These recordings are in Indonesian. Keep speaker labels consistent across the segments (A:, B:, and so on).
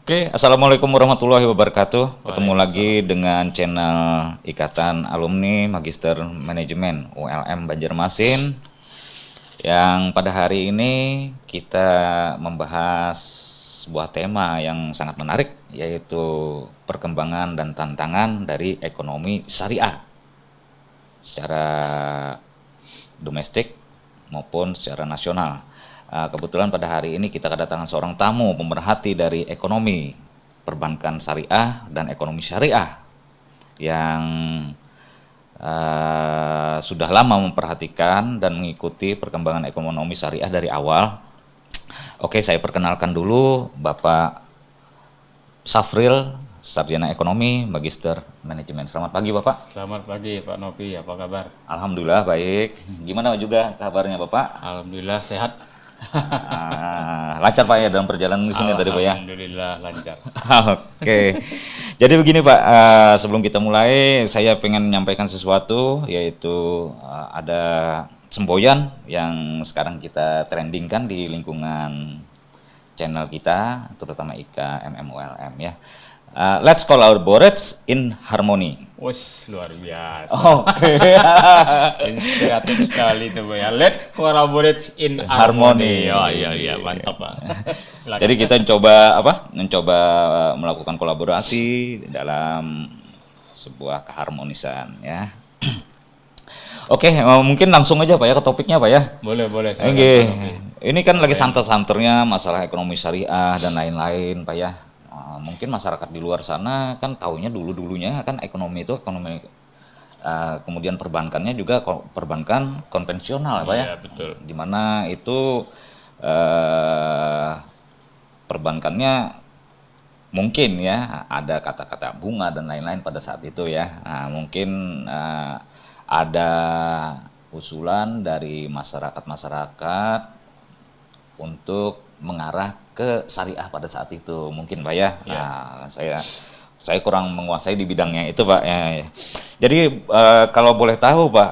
A: Oke, Assalamualaikum warahmatullahi wabarakatuh. Ketemu lagi
B: Waalaikumsalam.
A: dengan channel Ikatan Alumni Magister Manajemen ULM Banjarmasin, yang pada hari ini kita membahas sebuah tema yang sangat menarik, yaitu perkembangan dan tantangan dari ekonomi syariah secara domestik maupun secara nasional. Kebetulan pada hari ini kita kedatangan seorang tamu pemerhati dari ekonomi perbankan syariah dan ekonomi syariah yang sudah lama memperhatikan dan mengikuti perkembangan ekonomi syariah dari awal. Oke, saya perkenalkan dulu Bapak Safril, Sarjana Ekonomi, Magister Manajemen. Selamat pagi Bapak.
B: Selamat pagi Pak Nopi, apa kabar?
A: Alhamdulillah baik. Gimana juga kabarnya Bapak?
B: Alhamdulillah sehat.
A: Lancar Pak ya dalam perjalanan di sini tadi Pak ya?
B: Alhamdulillah lancar.
A: Oke. Jadi begini Pak, sebelum kita mulai saya pengen menyampaikan sesuatu, yaitu ada semboyan yang sekarang kita trendingkan di lingkungan channel kita, terutama IKA MMULM ya. Let's collaborate in harmony.
B: Wes luar biasa.
A: Oke.
B: Inspiratif sekali tuh ya. Let's collaborate in harmony. Oh iya mantap Pak. Silakan.
A: Jadi kita mencoba melakukan kolaborasi dalam sebuah keharmonisan ya. Oke, mungkin langsung aja Pak ya ke topiknya Pak ya.
B: Boleh.
A: Oke.
B: Silakan, Pak Nopi.
A: Ini kan lagi santer-santernya masalah ekonomi syariah dan lain-lain Pak ya. Mungkin masyarakat di luar sana kan taunya dulunya kan ekonomi itu ekonomi, kemudian perbankannya juga perbankan konvensional Pak ya.
B: Iya, betul.
A: Dimana itu perbankannya mungkin ya ada kata-kata bunga dan lain-lain pada saat itu ya. Nah, mungkin ada usulan dari masyarakat untuk mengarah ke syariah pada saat itu mungkin Pak ya. Nah, saya kurang menguasai di bidangnya itu Pak ya. Jadi kalau boleh tahu Pak,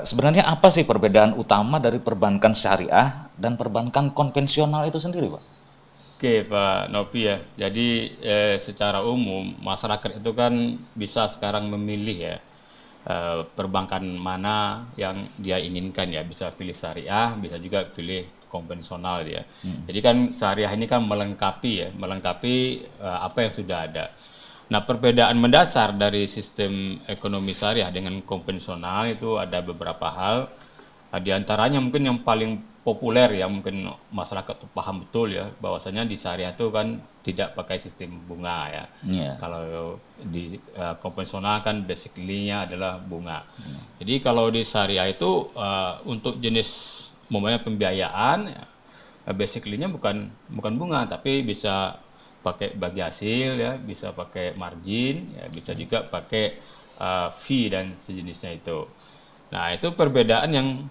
A: sebenarnya apa sih perbedaan utama dari perbankan syariah dan perbankan konvensional itu sendiri Pak?
B: Oke Pak Nopi ya. Jadi secara umum masyarakat itu kan bisa sekarang memilih ya perbankan mana yang dia inginkan ya. Bisa pilih syariah, bisa juga pilih konvensional ya. Jadi kan syariah ini kan melengkapi apa yang sudah ada. Nah, perbedaan mendasar dari sistem ekonomi syariah dengan konvensional itu ada beberapa hal. Di antaranya mungkin yang paling populer ya, mungkin masyarakat tuh paham betul ya, bahwasanya di syariah itu kan tidak pakai sistem bunga ya.
A: Iya.
B: Kalau di konvensional kan basically-nya adalah bunga. Jadi kalau di syariah itu untuk jenis pembiayaan ya, basically-nya bukan bunga, tapi bisa pakai bagi hasil ya, bisa pakai margin ya, bisa juga pakai fee dan sejenisnya itu. Nah, itu perbedaan yang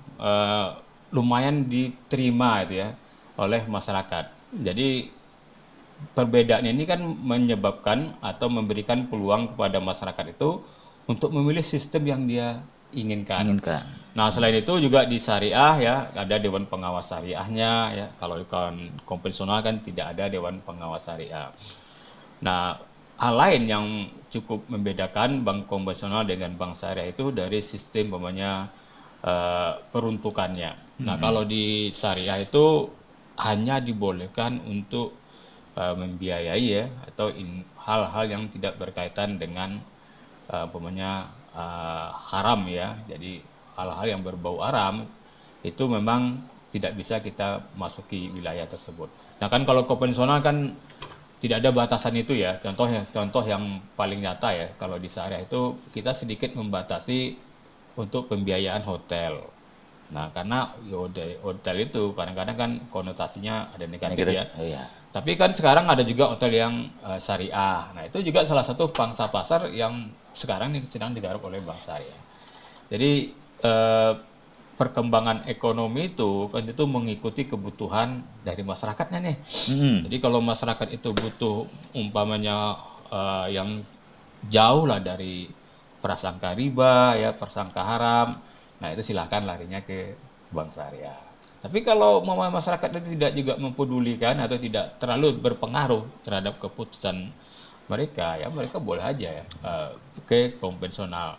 B: lumayan diterima itu ya oleh masyarakat. Jadi perbedaan ini kan menyebabkan atau memberikan peluang kepada masyarakat itu untuk memilih sistem yang dia inginkan. Nah, selain itu juga di syariah ya ada dewan pengawas syariahnya ya. Kalau di konvensional kan tidak ada dewan pengawas syariah. Nah, hal lain yang cukup membedakan bank konvensional dengan bank syariah itu dari sistem peruntukannya. Nah, kalau di syariah itu hanya dibolehkan untuk membiayai ya atau hal-hal yang tidak berkaitan dengan haram ya. Jadi hal-hal yang berbau haram itu memang tidak bisa kita masuki wilayah tersebut. Nah, kan kalau konvensional kan tidak ada batasan itu ya. Contoh yang paling nyata ya, kalau di syariah itu kita sedikit membatasi untuk pembiayaan hotel. Nah, karena hotel itu kadang-kadang kan konotasinya ada negatif ya.
A: Iya.
B: Tapi kan sekarang ada juga hotel yang syariah. Nah, itu juga salah satu pangsa pasar yang sekarang sedang digarap oleh bank syariah. Jadi perkembangan ekonomi itu kan itu mengikuti kebutuhan dari masyarakatnya nih. Jadi kalau masyarakat itu butuh umpamanya yang jauh lah dari prasangka riba ya, prasangka haram. Nah, itu silakan larinya ke bank syariah. Tapi kalau masyarakat itu tidak juga mempedulikan atau tidak terlalu berpengaruh terhadap keputusan mereka, ya mereka boleh aja ya ke konvensional.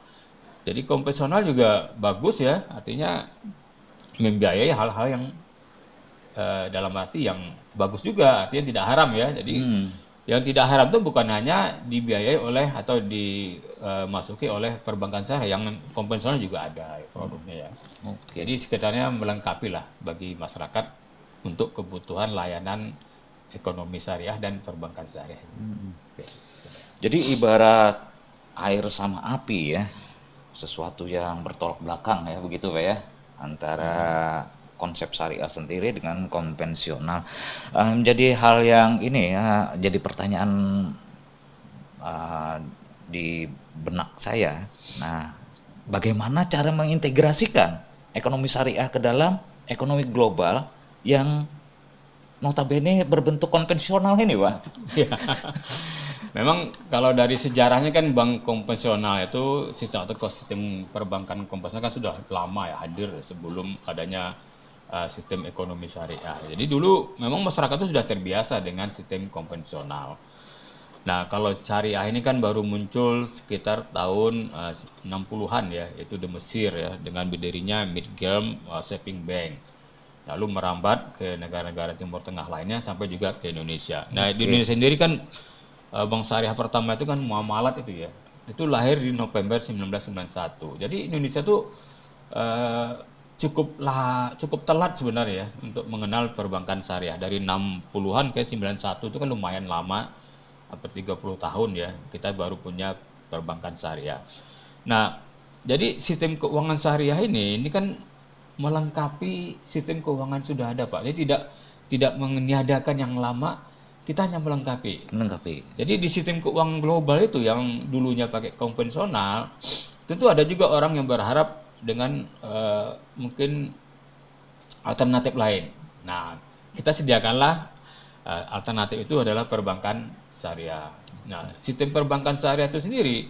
B: Jadi konvensional juga bagus ya, artinya membiayai hal-hal yang dalam arti yang bagus juga, artinya tidak haram ya. Jadi yang tidak haram itu bukan hanya dibiayai oleh atau dimasuki oleh perbankan syariah, yang konvensional juga ada produknya ya. Jadi sekitarnya melengkapi lah bagi masyarakat untuk kebutuhan layanan ekonomi syariah dan perbankan syariah.
A: Jadi ibarat air sama api ya, sesuatu yang bertolak belakang ya, begitu Pak ya, antara konsep syariah sendiri dengan konvensional. Jadi hal yang ini ya, jadi pertanyaan di benak saya. Nah, bagaimana cara mengintegrasikan ekonomi syariah ke dalam ekonomi global yang notabene berbentuk konvensional ini, Pak?
B: Memang kalau dari sejarahnya kan bank konvensional itu sistem atau sistem perbankan konvensional kan sudah lama ya hadir sebelum adanya sistem ekonomi syariah. Jadi dulu memang masyarakat itu sudah terbiasa dengan sistem konvensional. Nah, kalau syariah ini kan baru muncul sekitar tahun 60-an ya, itu di Mesir ya, dengan berdirinya Midgame Saving Bank. Lalu merambat ke negara-negara Timur Tengah lainnya sampai juga ke Indonesia. Nah, di Indonesia sendiri kan bank syariah pertama itu kan Muamalat itu ya. Itu lahir di November 1991. Jadi Indonesia tuh cukup telat sebenarnya ya untuk mengenal perbankan syariah. Dari 60-an ke 91 itu kan lumayan lama, hampir 30 tahun ya, kita baru punya perbankan syariah. Nah, jadi sistem keuangan syariah ini kan melengkapi sistem keuangan sudah ada, Pak. Jadi tidak meniadakan yang lama, kita hanya melengkapi. Jadi di sistem keuangan global itu yang dulunya pakai konvensional, tentu ada juga orang yang berharap dengan mungkin alternatif lain. Nah, kita sediakanlah alternatif itu adalah perbankan syariah. Nah, sistem perbankan syariah itu sendiri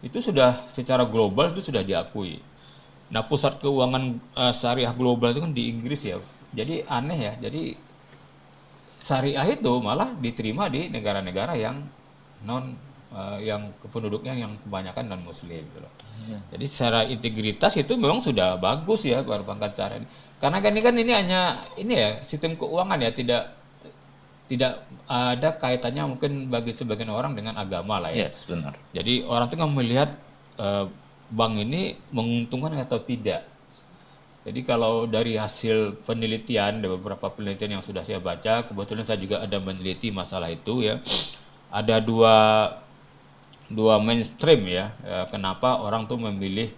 B: itu sudah secara global itu sudah diakui. Nah, pusat keuangan syariah global itu kan di Inggris ya. Jadi aneh ya. Jadi syariah itu malah diterima di negara-negara yang yang penduduknya yang kebanyakan non muslim gitu loh. Jadi secara integritas itu memang sudah bagus ya perbankan syariah ini. Karena kan ini hanya ini ya sistem keuangan ya, tidak ada kaitannya mungkin bagi sebagian orang dengan agama lah ya.
A: Yes, benar.
B: Jadi orang tuh melihat bank ini menguntungkan atau tidak. Jadi kalau dari hasil penelitian, ada beberapa penelitian yang sudah saya baca, kebetulan saya juga ada meneliti masalah itu ya. Ada dua mainstream ya, kenapa orang tuh memilih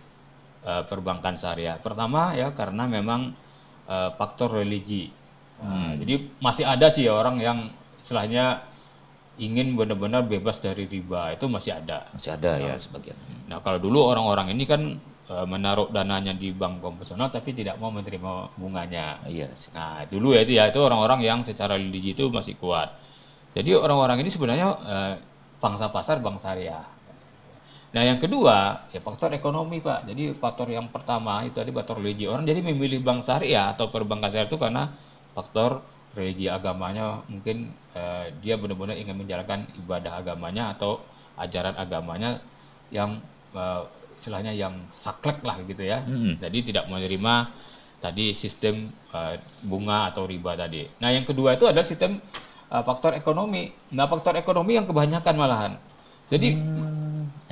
B: perbankan syariah. Pertama ya karena memang faktor religi. Jadi masih ada sih ya orang yang istilahnya ingin benar-benar bebas dari riba, itu masih ada.
A: Masih ada ya sebagian.
B: Nah, kalau dulu orang-orang ini kan menaruh dananya di bank konvensional tapi tidak mau menerima bunganya.
A: Iya sih.
B: Nah, dulu ya itu orang-orang yang secara religi itu masih kuat. Jadi orang-orang ini sebenarnya pangsa pasar bank syariah. Nah, yang kedua ya faktor ekonomi, Pak. Jadi faktor yang pertama itu tadi faktor religi. Orang jadi memilih bank syariah atau perbankan syariah itu karena faktor religi agamanya, mungkin dia benar-benar ingin menjalankan ibadah agamanya atau ajaran agamanya yang istilahnya yang saklek lah gitu ya. Jadi tidak menerima tadi sistem bunga atau riba tadi. Nah, yang kedua itu adalah sistem faktor ekonomi. Nah, faktor ekonomi yang kebanyakan malahan. Jadi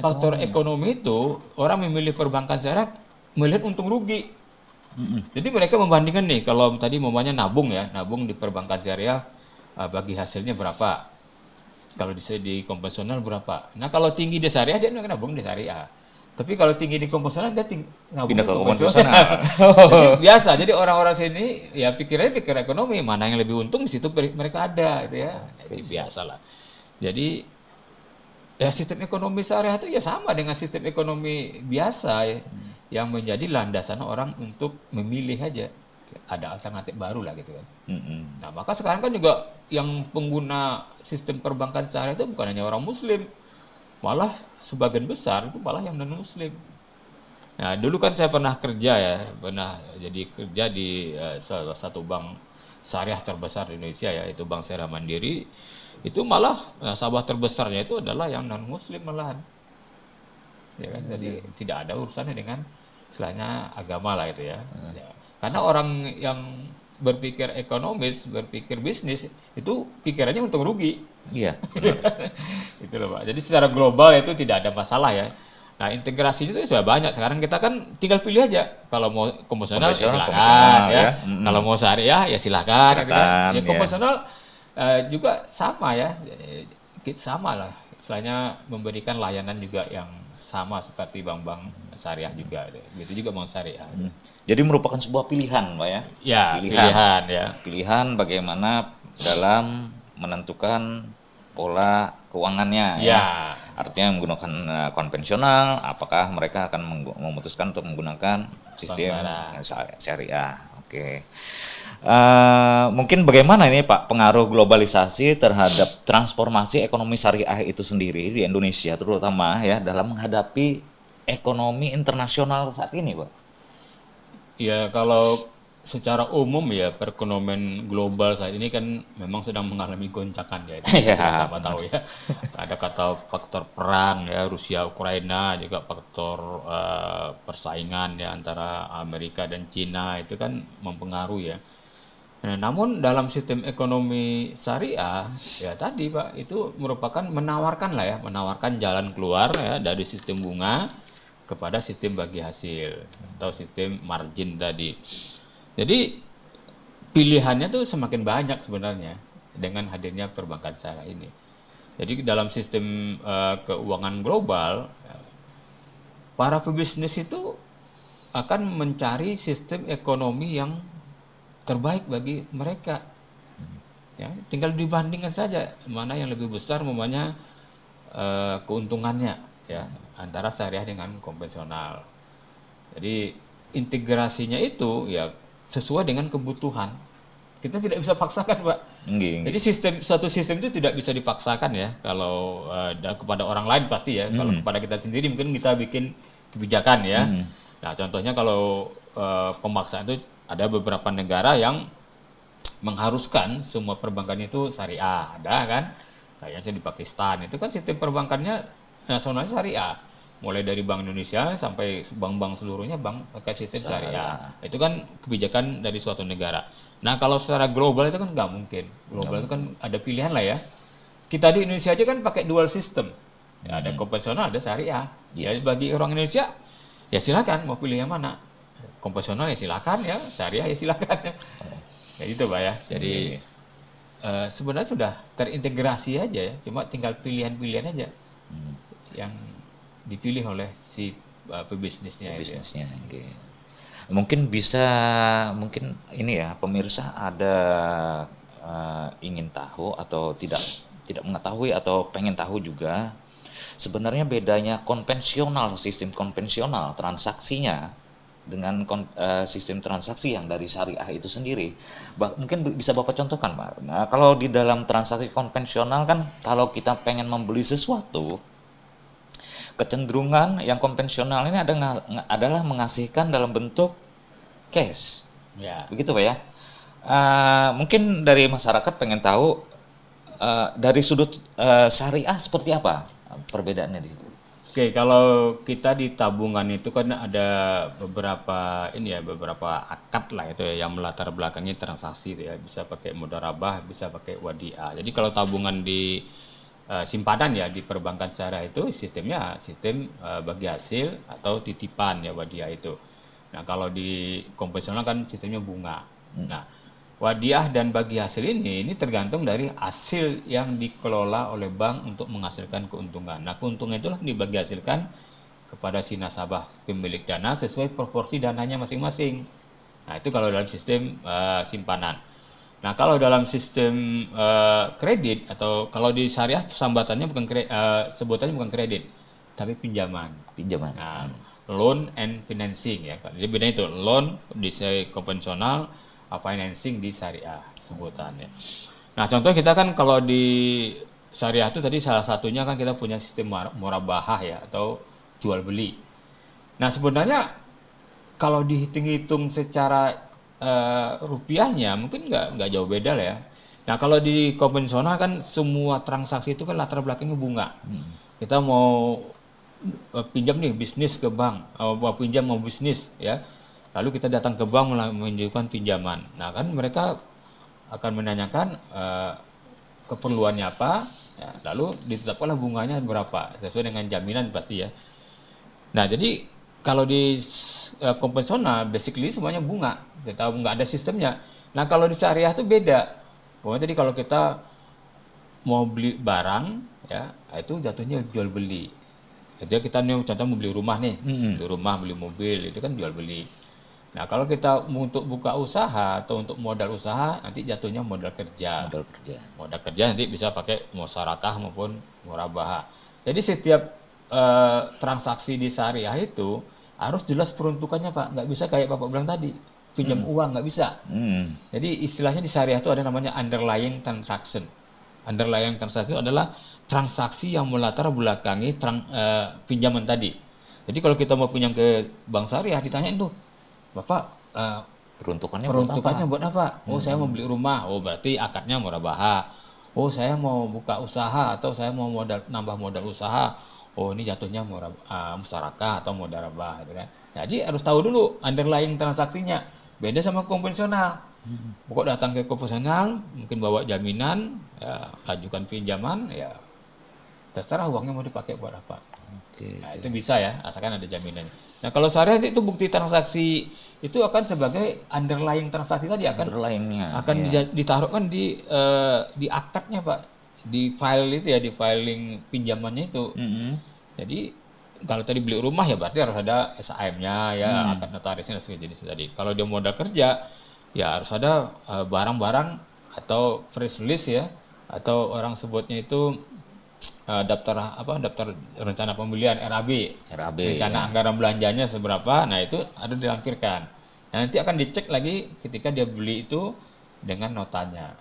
B: faktor ekonomi itu orang memilih perbankan syariah melihat untung rugi. Jadi mereka membandingkan nih, kalau tadi mamanya nabung di perbankan syariah bagi hasilnya berapa, kalau di konvensional berapa. Nah, kalau tinggi di syariah dia nabung di syariah, tapi kalau tinggi di konvensional dia nabung
A: pindah
B: di
A: ke
B: konvensional. Jadi biasa, jadi orang-orang sini ya pikir ekonomi, mana yang lebih untung di situ mereka ada gitu ya. Jadi biasalah. Jadi ya sistem ekonomi syariah itu ya sama dengan sistem ekonomi biasa ya, yang menjadi landasan orang untuk memilih aja, ada alternatif baru lah gitu kan. Nah, maka sekarang kan juga yang pengguna sistem perbankan syariah itu bukan hanya orang muslim, malah sebagian besar itu malah yang non muslim. Nah, dulu kan saya pernah kerja ya, pernah jadi kerja di salah satu bank syariah terbesar di Indonesia ya, itu Bank Syariah Mandiri. Itu malah nasabah terbesarnya itu adalah yang non muslim malahan. Ya kan, jadi tidak ada urusannya dengan istilahnya agama lah itu ya. Ya. Karena orang yang berpikir ekonomis, berpikir bisnis itu pikirannya untung rugi.
A: Iya.
B: Itu loh Pak. Jadi secara global itu tidak ada masalah ya. Nah, integrasinya itu sudah banyak. Sekarang kita kan tinggal pilih aja. Kalau mau konvensional ya
A: Konvensional,
B: silakan ya.
A: ya.
B: Kalau mau syariah ya silakan gitu kan.
A: Silakan,
B: Ya
A: ya.
B: konvensional juga sama ya. Sama lah. Istilahnya memberikan layanan juga yang sama seperti bank-bank syariah juga. Begitu juga bank syariah.
A: Jadi merupakan sebuah pilihan, Pak ya.
B: Ya, pilihan ya.
A: Pilihan bagaimana dalam menentukan pola keuangannya ya.
B: Ya.
A: Artinya menggunakan konvensional, apakah mereka akan memutuskan untuk menggunakan sistem syariah. Oke. Mungkin bagaimana ini Pak pengaruh globalisasi terhadap transformasi ekonomi syariah itu sendiri di Indonesia terutama ya dalam menghadapi ekonomi internasional saat ini, Pak?
B: Ya kalau secara umum ya perekonomian global saat ini kan memang sedang mengalami goncakan ya. Itu
A: Iya,
B: kita sama tahu ya. Ada kata faktor perang ya Rusia Ukraina, juga faktor persaingan ya antara Amerika dan Cina itu kan mempengaruhi ya. Nah, namun dalam sistem ekonomi syariah ya tadi Pak itu merupakan menawarkan jalan keluar ya dari sistem bunga kepada sistem bagi hasil atau sistem margin tadi. Jadi pilihannya tuh semakin banyak sebenarnya dengan hadirnya perbankan syariah ini. Jadi dalam sistem keuangan global, para pebisnis itu akan mencari sistem ekonomi yang terbaik bagi mereka. Ya, tinggal dibandingkan saja mana yang lebih besar, namanya keuntungannya ya antara syariah dengan konvensional. Jadi integrasinya itu ya sesuai dengan kebutuhan. Kita tidak bisa paksakan, Pak. Jadi suatu sistem itu tidak bisa dipaksakan ya. Kalau kepada orang lain pasti ya. Kalau kepada kita sendiri mungkin kita bikin kebijakan ya. Nah, contohnya kalau pemaksaan itu ada beberapa negara yang mengharuskan semua perbankan itu syariah, ada kan? Kayaknya di Pakistan itu kan sistem perbankannya nasionalnya syariah. Mulai dari Bank Indonesia sampai bank-bank seluruhnya bank pakai sistem syariah. Itu kan kebijakan dari suatu negara. Nah kalau secara global itu kan nggak mungkin. Global itu kan ada pilihan lah ya. Kita di Indonesia aja kan pakai dual system. Ya, ada konvensional, ada syariah. Ya bagi orang Indonesia ya silakan mau pilih yang mana. Konvensional ya silakan ya, syariah ya silakan. Ya itu Pak ya. Jadi sebenarnya sudah terintegrasi aja ya. Cuma tinggal pilihan-pilihan aja yang dipilih oleh si pebisnisnya.
A: Bisnisnya. Okay. Mungkin ini ya pemirsa ada ingin tahu atau tidak mengetahui atau pengen tahu juga sebenarnya bedanya sistem konvensional transaksinya dengan sistem transaksi yang dari syariah itu sendiri. Mungkin bisa Bapak contohkan, Pak. Nah, kalau di dalam transaksi konvensional kan kalau kita pengen membeli sesuatu, kecenderungan yang konvensional ini adalah mengasihkan dalam bentuk cash.
B: Ya.
A: Begitu Pak ya. Mungkin dari masyarakat pengen tahu dari sudut syariah seperti apa perbedaannya di situ.
B: Oke, kalau kita di tabungan itu kan ada beberapa akad lah itu ya yang melatar belakangi transaksi itu ya. Bisa pakai mudharabah, bisa pakai wadiah. Jadi kalau tabungan di simpanan ya di perbankan syariah itu sistemnya sistem bagi hasil atau titipan ya wadiah itu. Nah kalau di konvensional kan sistemnya bunga. Nah wadiah dan bagi hasil ini tergantung dari hasil yang dikelola oleh bank untuk menghasilkan keuntungan. Nah keuntungan itulah dibagi hasilkan kepada si nasabah pemilik dana sesuai proporsi dananya masing-masing. Nah itu kalau dalam sistem simpanan. Nah kalau dalam sistem kredit atau kalau di syariah sambatannya sebutannya bukan kredit, tapi pinjaman. Nah, loan and financing ya. Jadi bedanya itu loan di konvensional, financing di syariah sebutannya. Nah contoh kita kan kalau di syariah itu tadi salah satunya kan kita punya sistem murabahah ya atau jual beli. Nah sebenarnya kalau dihitung-hitung secara rupiahnya mungkin nggak jauh beda lah ya. Nah kalau di konvensional kan semua transaksi itu kan latar belakangnya bunga. Kita mau pinjam nih bisnis ke bank, mau pinjam mau bisnis ya. Lalu kita datang ke bank menunjukkan pinjaman. Nah kan mereka akan menanyakan keperluannya apa, ya, lalu ditetapkanlah bunganya berapa sesuai dengan jaminan pasti ya. Nah jadi kalau di konvensional basically semuanya bunga, kita nggak ada sistemnya. Nah kalau di syariah itu beda. Pokoknya tadi kalau kita mau beli barang ya itu jatuhnya jual beli. Jadi kita nih contoh mau beli rumah nih, beli rumah, beli mobil itu kan jual beli. Nah kalau kita untuk buka usaha atau untuk modal usaha nanti jatuhnya modal kerja.
A: Modal kerja.
B: Modal kerja nanti bisa pakai musyarakah maupun murabahah. Jadi setiap transaksi di syariah itu harus jelas peruntukannya Pak. Nggak bisa kayak Bapak bilang tadi pinjam uang nggak bisa. Jadi istilahnya di syariah itu ada namanya underlying transaction. Underlying transaction itu adalah transaksi yang melatar belakangi pinjaman tadi. Jadi kalau kita mau pinjam ke bank syariah ditanyain tuh, Bapak peruntukannya buat apa? Oh saya mau beli rumah. Oh berarti akadnya murabahah. Oh saya mau buka usaha atau saya mau nambah modal usaha. Oh ini jatuhnya musyarakah atau mudharabah gitu kan. Jadi harus tahu dulu underlying transaksinya. Beda sama konvensional. Pokok datang ke konvensional mungkin bawa jaminan, ya, ajukan pinjaman, ya terserah uangnya mau dipakai buat apa. Nah itu bisa ya, asalkan ada jaminannya. Nah kalau syariah itu bukti transaksi itu akan sebagai underlying transaksi tadi akan ditaruhkan di akadnya Pak, di file itu ya, di filing pinjamannya itu. Jadi kalau tadi beli rumah ya berarti harus ada SAM-nya ya, akad notarisnya dan sejenis tadi. Kalau dia modal kerja ya harus ada barang-barang atau fresh list ya, atau orang sebutnya itu daftar rencana pembelian RAB, rencana anggaran belanjanya seberapa, nah itu ada dilampirkan. Nah, nanti akan dicek lagi ketika dia beli itu dengan notanya.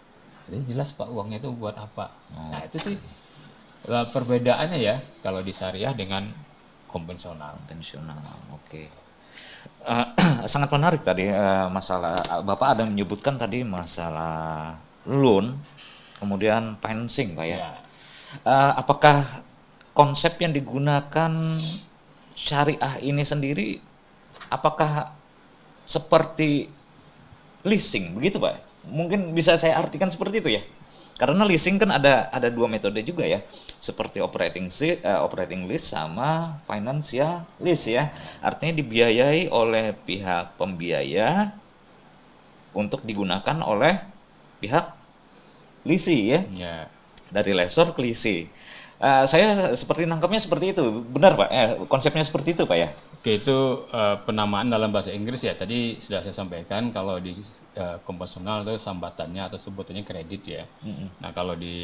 B: Jadi jelas Pak uangnya itu buat apa. Nah itu sih perbedaannya ya kalau di syariah dengan konvensional.
A: Oke. Sangat menarik tadi masalah Bapak ada menyebutkan tadi masalah loan, kemudian financing Pak ya. Apakah konsep yang digunakan syariah ini sendiri apakah seperti leasing begitu Pak? Mungkin bisa saya artikan seperti itu ya. Karena leasing kan ada dua metode juga ya, seperti operating lease sama financial lease ya. Artinya dibiayai oleh pihak pembiaya untuk digunakan oleh pihak leasing ya. Dari lessor ke leasing. Saya seperti nangkapnya seperti itu, benar Pak? Konsepnya seperti itu Pak ya?
B: Oke, itu penamaan dalam bahasa Inggris ya. Tadi sudah saya sampaikan kalau di konvensional itu sambatannya atau sebutannya kredit ya. Nah kalau di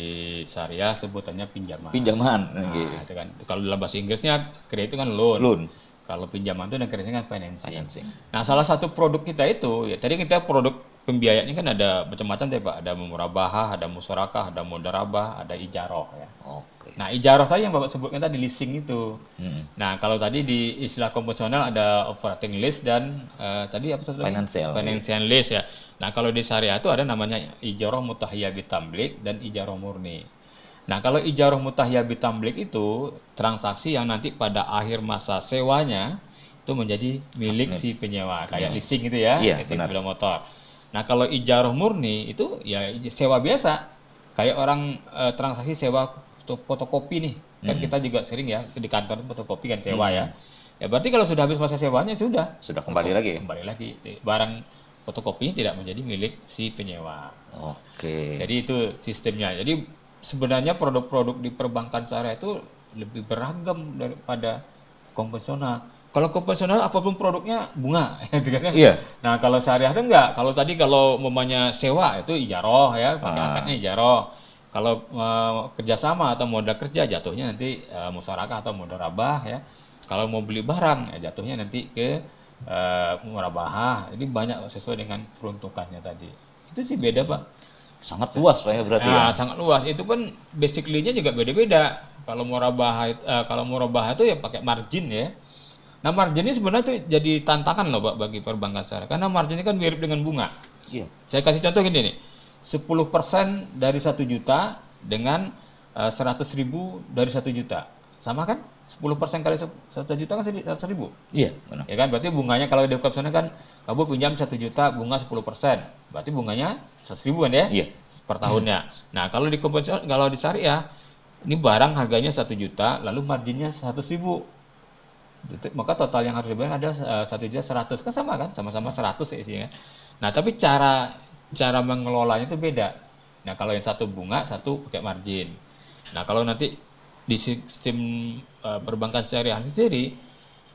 B: syariah sebutannya pinjaman. Nah, itu kan. Kalau dalam bahasa Inggrisnya kredit itu kan loan. Kalau pinjaman itu dan kreditnya kan financing. Nah salah satu produk kita itu ya tadi kita produk pembiayaannya kan ada macam-macam deh Pak. Ada murabahah, ada musyarakah, ada mudharabah, ada ijaroh ya. Nah ijaroh tadi yang Bapak sebutkan tadi leasing itu. Nah kalau tadi di istilah konvensional ada operating lease dan tadi apa financial lease ya. Nah kalau di syariah itu ada namanya ijaroh mutahiyah bitamlik dan ijaroh murni. Nah kalau ijaroh mutahiyah bitamlik itu transaksi yang nanti pada akhir masa sewanya itu menjadi milik si penyewa kayak leasing itu ya, leasing sepeda motor. Nah kalau ijaroh murni itu ya sewa biasa kayak orang transaksi sewa fotokopi nih kan kita juga sering ya di kantor fotokopi kan sewa ya berarti kalau sudah habis masa sewanya sudah
A: kembali lagi
B: barang fotokopinya tidak menjadi milik si penyewa. Jadi itu sistemnya. Jadi sebenarnya produk-produk di perbankan syariah itu lebih beragam daripada konvensional. Kalau konvensional apapun produknya bunga, gitu kan? Nah kalau syariah itu enggak. Kalau tadi umpamanya sewa itu ijaroh ya, pakai akadnya ijaroh. Kalau kerjasama atau modal kerja jatuhnya nanti musyarakah atau mudharabah ya. Kalau mau beli barang ya jatuhnya nanti ke murabahah. Jadi banyak sesuai dengan peruntukannya tadi. Itu sih beda Pak.
A: Sangat luas Pak ya berarti ya.
B: Sangat luas. Itu kan basically-nya juga beda-beda. Kalau murabahah itu ya pakai margin ya. Nah, margin ini sebenarnya tuh jadi tantangan loh Pak bagi perbankan syariah. Karena margin ini kan mirip dengan bunga.
A: Iya.
B: Saya kasih contoh gini nih. 10% dari 1 juta dengan 100.000 dari 1 juta. Sama kan? 10% kali 1 juta kan 100.000.
A: Iya, benar.
B: Ya kan? Berarti bunganya kalau di konvensional kan kamu pinjam 1 juta bunga 10%. Berarti bunganya 100.000 kan ya?
A: Iya.
B: Per tahunnya. Nah, kalau di konvensional, kalau di syariah ini barang harganya 1 juta lalu marginnya 100.000. Maka total yang harus dibayar ada 1.100.000 kan sama kan, sama-sama 100 ya isinya. Nah tapi cara mengelolanya itu beda. Nah kalau yang satu bunga, satu pakai margin. Nah kalau nanti di sistem perbankan syariah sendiri,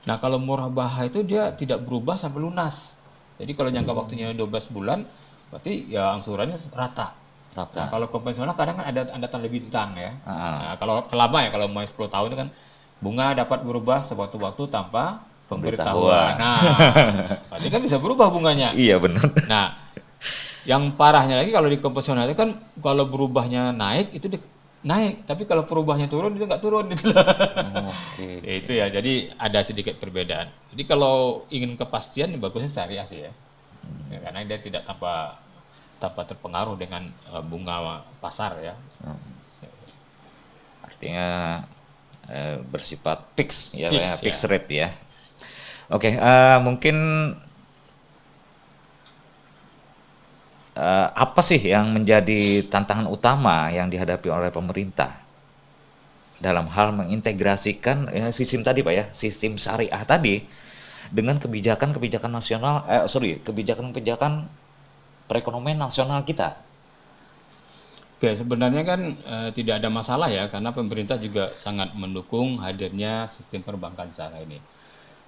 B: nah kalau murabahah itu dia tidak berubah sampai lunas. Jadi kalau jangka waktunya 12 bulan, berarti ya angsurannya rata. Nah kalau konvensional kadang kan ada tanda bintang ya. Nah, kalau lama ya, kalau mau 10 tahun itu kan bunga dapat berubah sewaktu-waktu tanpa pemberitahuan. Nah, berarti kan bisa berubah bunganya.
A: Iya benar.
B: Nah, yang parahnya lagi kalau di konvensional itu kan kalau berubahnya naik itu naik, tapi kalau perubahannya turun itu nggak turun gitu.
A: Oke.
B: Itu ya, jadi ada sedikit perbedaan. Jadi kalau ingin kepastian bagusnya syariah sih ya. Ya, karena dia tidak tanpa terpengaruh dengan bunga pasar ya.
A: Artinya bersifat fix ya,
B: Fix,
A: fixed
B: ya.
A: rate ya. Oke, mungkin apa sih yang menjadi tantangan utama yang dihadapi oleh pemerintah dalam hal mengintegrasikan sistem tadi Pak ya, sistem syariah tadi dengan kebijakan-kebijakan nasional, kebijakan-kebijakan perekonomian nasional kita?
B: Oke, sebenarnya kan tidak ada masalah ya, karena pemerintah juga sangat mendukung hadirnya sistem perbankan syariah ini.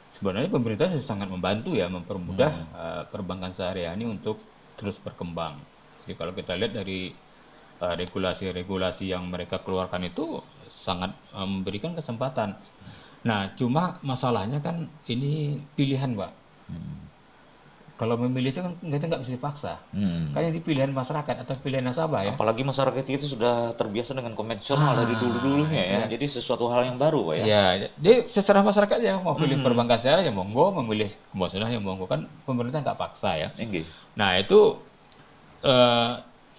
B: Sebenarnya pemerintah sangat membantu ya, mempermudah perbankan syariah ini untuk terus berkembang. Jadi kalau kita lihat dari regulasi-regulasi yang mereka keluarkan itu sangat memberikan kesempatan. Nah, cuma masalahnya kan ini pilihan, Pak. Kalau memilih itu kan kita nggak bisa dipaksa. Kan yang pilihan masyarakat atau pilihan nasabah ya.
A: Apalagi masyarakat itu sudah terbiasa dengan konvensional dari dulu-dulunya ya. Jadi sesuatu hal yang baru Pak ya.
B: Ya, jadi seserah masyarakat ya mau pilih perbankan syariah ya monggo, memilih konvensional ya monggo, kan pemerintah nggak paksa ya. Nah itu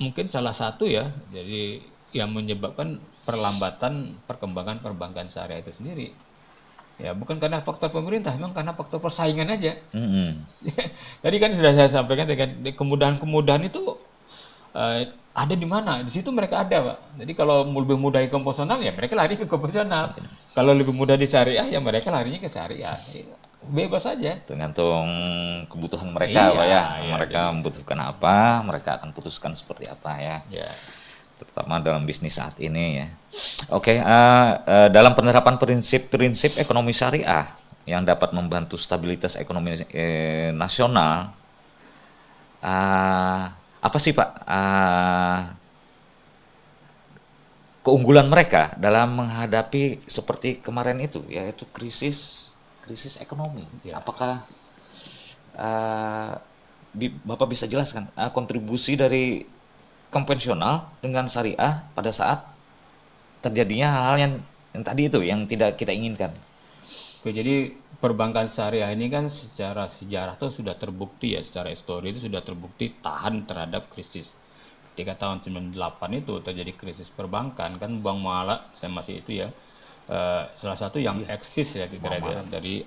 B: mungkin salah satu ya, jadi yang menyebabkan perlambatan perkembangan perbankan syariah itu sendiri. Ya bukan karena faktor pemerintah, memang karena faktor persaingan aja. Tadi kan sudah saya sampaikan dengan kemudahan-kemudahan itu ada di mana? Di situ mereka ada, Pak. Jadi kalau lebih mudah di konvensional ya mereka lari ke konvensional. Kalau lebih mudah di syariah ya mereka larinya ke syariah. Bebas saja.
A: Tergantung kebutuhan mereka Pak ya. Mereka
B: jadi
A: membutuhkan apa, mereka akan putuskan seperti apa ya. Terutama dalam bisnis saat ini ya. Oke, dalam penerapan prinsip-prinsip ekonomi syariah yang dapat membantu stabilitas ekonomi nasional, apa sih Pak keunggulan mereka dalam menghadapi seperti kemarin itu, yaitu krisis ekonomi? Apakah Bapak bisa jelaskan kontribusi dari konvensional dengan syariah pada saat terjadinya hal-hal yang tadi itu yang tidak kita inginkan?
B: Oke, jadi perbankan syariah ini kan secara sejarah tuh sudah terbukti ya, secara histori itu sudah terbukti tahan terhadap krisis. Ketika tahun 98 itu terjadi krisis perbankan, kan Bank Muamalah, saya masih itu ya, salah satu yang eksis ya kira-kira dari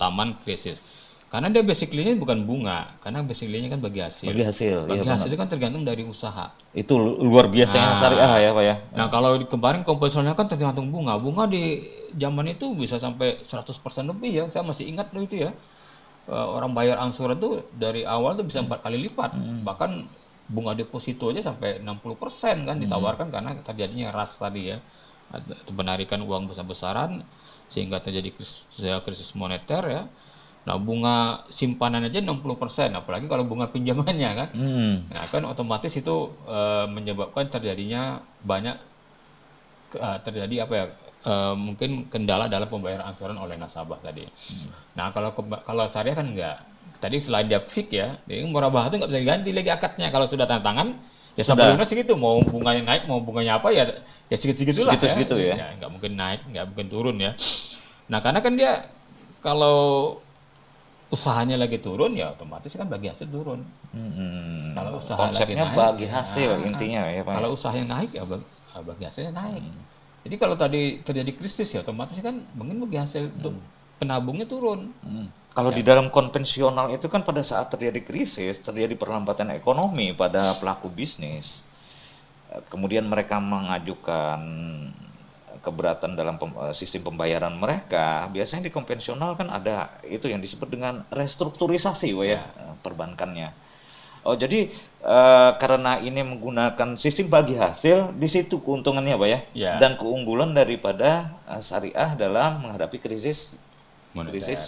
B: taman krisis. Karena dia basically-nya bukan bunga, karena basically-nya kan bagi hasil. Bagi hasil itu kan tergantung dari usaha.
A: Itu luar biasanya syariah ya Pak ya.
B: Nah kalau kemarin konvensionalnya kan tergantung bunga. Bunga di zaman itu bisa sampai 100% lebih ya. Saya masih ingat itu ya. Orang bayar angsuran tuh dari awal tuh bisa 4 kali lipat. Bahkan bunga deposito aja sampai 60% kan ditawarkan karena terjadinya ras tadi ya. Penarikan uang besar-besaran sehingga terjadi krisis moneter ya. Nah bunga simpanan aja 60%, apalagi kalau bunga pinjamannya kan. Nah kan otomatis itu menyebabkan terjadinya banyak terjadi apa ya, mungkin kendala dalam pembayaran angsuran oleh nasabah tadi. Nah kalau syariah kan enggak. Tadi selain dia fix ya, jadi murabahah itu nggak bisa diganti lagi akadnya. Kalau sudah tanda tangan ya sebelumnya segitu, mau bunganya naik mau bunganya apa ya segitu-segitulah
A: ya.
B: Nggak mungkin naik, nggak mungkin turun ya. Nah karena kan dia kalau usahanya lagi turun ya otomatis kan bagi hasil turun. Kalau usaha lagi
A: Konsepnya
B: naik,
A: bagi
B: ya,
A: hasil intinya ya Pak.
B: kalau usahanya naik ya bagi hasilnya naik. Jadi kalau tadi terjadi krisis ya otomatis kan mungkin bagi hasil untuk penabungnya turun.
A: Kalau di dalam konvensional itu kan pada saat terjadi krisis, terjadi perlambatan ekonomi pada pelaku bisnis, kemudian mereka mengajukan keberatan dalam sistem pembayaran mereka, biasanya di konvensional kan ada itu yang disebut dengan restrukturisasi Pak ya, perbankannya. Oh jadi karena ini menggunakan sistem bagi hasil, di situ keuntungannya Pak ya,
B: Ya.
A: dan keunggulan daripada syariah dalam menghadapi krisis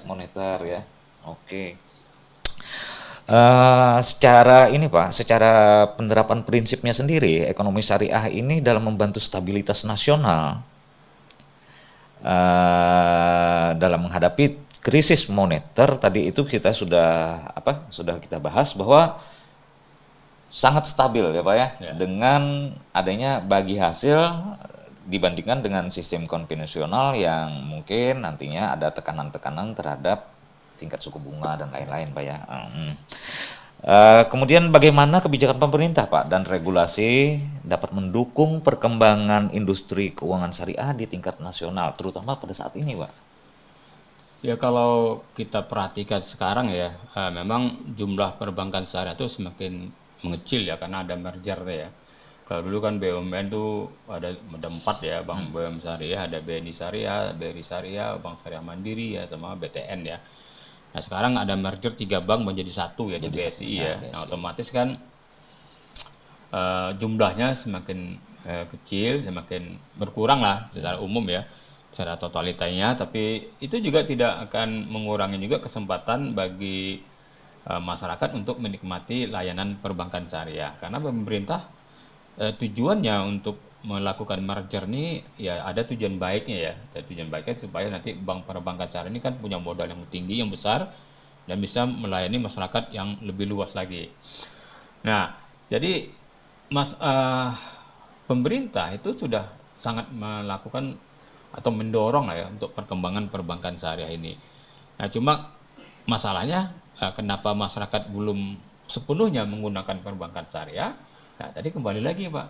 A: moneter ya. Oke. Secara ini Pak, secara penerapan prinsipnya sendiri, ekonomi syariah ini dalam membantu stabilitas nasional dalam menghadapi krisis moneter tadi itu kita sudah kita bahas bahwa sangat stabil ya Pak ya, dengan adanya bagi hasil dibandingkan dengan sistem konvensional yang mungkin nantinya ada tekanan-tekanan terhadap tingkat suku bunga dan lain-lain Pak ya. Kemudian bagaimana kebijakan pemerintah Pak dan regulasi dapat mendukung perkembangan industri keuangan syariah di tingkat nasional terutama pada saat ini Pak?
B: Ya kalau kita perhatikan sekarang ya, memang jumlah perbankan syariah itu semakin mengecil ya karena ada merger ya. Kalau dulu kan BUMN tuh ada 4 ya, Bank BUMN Syariah, ada BNI Syariah, BRI Syariah, Bank Syariah Mandiri ya, sama BTN ya. Nah sekarang ada merger 3 bank menjadi satu ya di BSI ya. Nah otomatis kan jumlahnya semakin kecil, semakin berkurang lah secara umum ya, secara totalitasnya. Tapi itu juga tidak akan mengurangi juga kesempatan bagi masyarakat untuk menikmati layanan perbankan syariah. Karena pemerintah tujuannya untuk melakukan merger ini ya ada tujuan baiknya ya. Dan tujuan baiknya supaya nanti bank perbankan syariah ini kan punya modal yang tinggi, yang besar dan bisa melayani masyarakat yang lebih luas lagi. Nah, jadi pemerintah itu sudah sangat melakukan atau mendorong lah ya untuk perkembangan perbankan syariah ini. Nah, cuma masalahnya kenapa masyarakat belum sepenuhnya menggunakan perbankan syariah? Nah, tadi kembali lagi Pak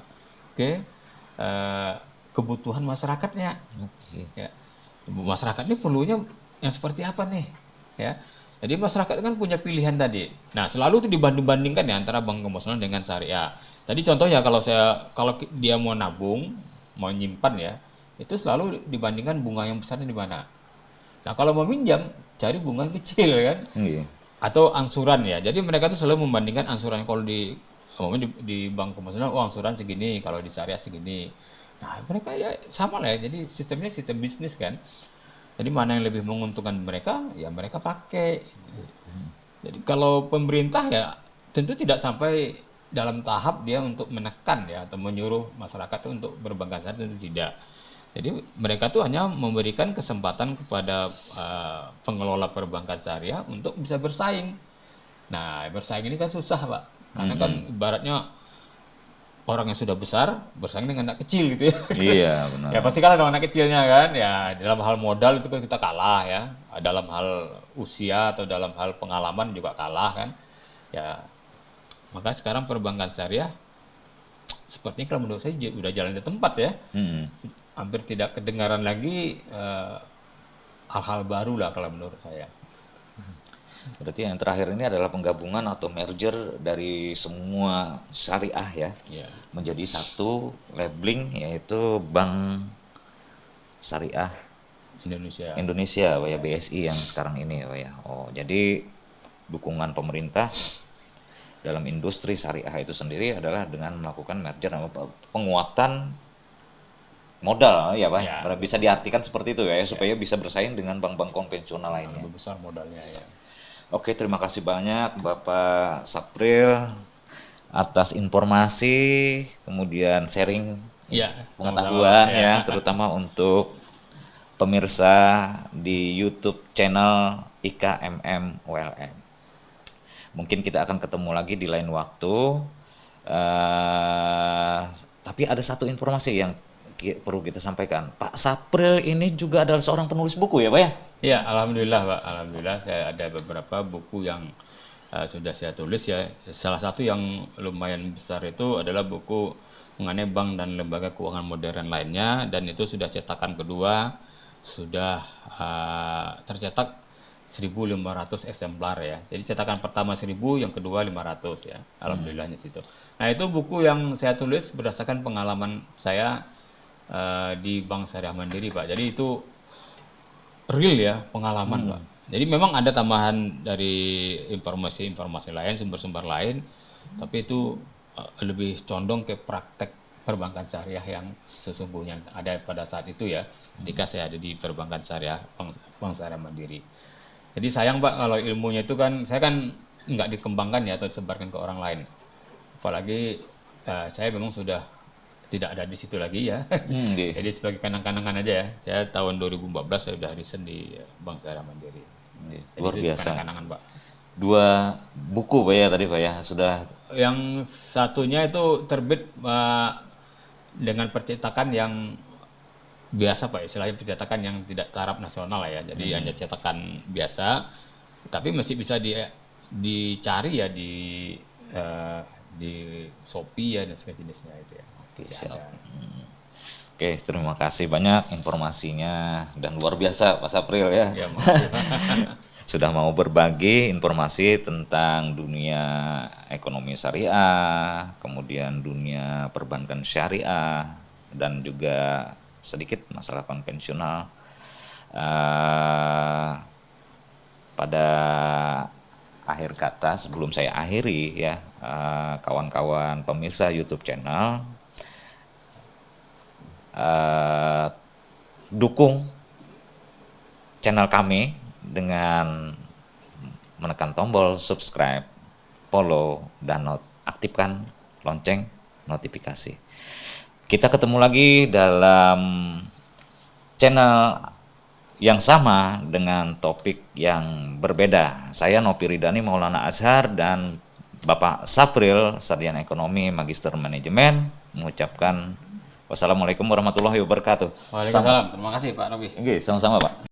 B: ke kebutuhan masyarakatnya. Ya. Masyarakat ini perlunya yang seperti apa nih? Ya. Jadi masyarakat kan punya pilihan tadi. Nah, selalu itu dibanding-bandingkan ya antara bank konvensional dengan syariah. Tadi contohnya kalau dia mau nabung, mau nyimpan ya, itu selalu dibandingkan bunga yang besar di mana. Nah, kalau mau minjam, cari bunga yang kecil kan. Atau angsuran ya. Jadi mereka tuh selalu membandingkan angsuran kalau di bank konvensional angsuran segini, kalau di syariah segini. Nah, mereka ya sama lah ya. Jadi sistemnya sistem bisnis kan. Jadi mana yang lebih menguntungkan mereka, ya mereka pakai. Jadi kalau pemerintah ya tentu tidak sampai dalam tahap dia untuk menekan ya atau menyuruh masyarakat itu untuk berbankan syariah, tentu tidak. Jadi mereka tuh hanya memberikan kesempatan kepada pengelola perbankan syariah untuk bisa bersaing. Nah, bersaing ini kan susah Pak. Karena kan ibaratnya orang yang sudah besar bersaing dengan anak kecil gitu ya.
A: Iya benar.
B: Ya pasti kalah dengan anak kecilnya kan. Ya dalam hal modal itu kan kita kalah ya. Dalam hal usia atau dalam hal pengalaman juga kalah kan. Ya maka sekarang perbankan syariah sepertinya kalau menurut saya udah jalan di tempat ya. Hampir tidak kedengaran lagi hal-hal baru lah kalau menurut saya.
A: Berarti yang terakhir ini adalah penggabungan atau merger dari semua syariah ya, menjadi satu labeling yaitu Bank Syariah Indonesia Pak ya, BSI yang sekarang ini Pak ya. Oh, jadi dukungan pemerintah dalam industri syariah itu sendiri adalah dengan melakukan merger atau penguatan modal ya Pak. Ya. Bisa diartikan seperti itu ya, supaya bisa bersaing dengan bank-bank konvensional lainnya.
B: Lebih besar modalnya ya.
A: Oke, terima kasih banyak Bapak Sapril atas informasi, kemudian sharing pengetahuan ya, terutama untuk pemirsa di YouTube channel IKMM ULM. Mungkin kita akan ketemu lagi di lain waktu. Tapi ada satu informasi yang perlu kita sampaikan, Pak Sapril ini juga adalah seorang penulis buku ya Pak ya?
B: Ya, alhamdulillah Pak. Alhamdulillah saya ada beberapa buku yang sudah saya tulis ya. Salah satu yang lumayan besar itu adalah buku mengenai bank dan lembaga keuangan modern lainnya, dan itu sudah cetakan kedua, sudah tercetak 1.500 eksemplar ya. Jadi cetakan pertama 1.000, yang kedua 500 ya. Alhamdulillahnya situ. Nah, itu buku yang saya tulis berdasarkan pengalaman saya di Bank Syariah Mandiri Pak. Jadi itu real ya, pengalaman Pak. Jadi memang ada tambahan dari informasi-informasi lain, sumber-sumber lain, tapi itu lebih condong ke praktek perbankan syariah yang sesungguhnya ada pada saat itu ya, ketika saya ada di perbankan syariah Bank Syariah Mandiri. Jadi sayang Pak kalau ilmunya itu kan, saya kan nggak dikembangkan ya atau disebarkan ke orang lain. Apalagi saya memang sudah tidak ada di situ lagi ya. Jadi sebagai kenang-kenangan aja ya. Saya tahun 2014 saya sudah resign di Bank Syariah Mandiri. Jadi
A: Luar biasa.
B: Kenang-kenangan Pak.
A: 2 buku Pak ya tadi Pak ya, sudah.
B: Yang satunya itu terbit dengan percetakan yang biasa Pak, istilahnya percetakan yang tidak taraf nasional lah ya. Jadi hanya cetakan biasa, tapi masih bisa dicari ya di Shopee ya dan sejenisnya itu ya.
A: Oke, siap. Oke, terima kasih banyak informasinya dan luar biasa Pak Sapril ya.
B: Ya, makasih.
A: Sudah mau berbagi informasi tentang dunia ekonomi syariah, kemudian dunia perbankan syariah, dan juga sedikit masalah konvensional. Pada akhir kata sebelum saya akhiri ya, kawan-kawan pemirsa YouTube channel, dukung channel kami dengan menekan tombol subscribe, follow, dan aktifkan lonceng notifikasi. Kita ketemu lagi dalam channel yang sama dengan topik yang berbeda. Saya Nopi Ridani Maulana Azhar dan Bapak Sapril, Sarjana Ekonomi, Magister Manajemen, mengucapkan wassalamualaikum warahmatullahi wabarakatuh.
B: Waalaikumsalam. Terima kasih Pak Nopi.
A: Oke, sama-sama Pak.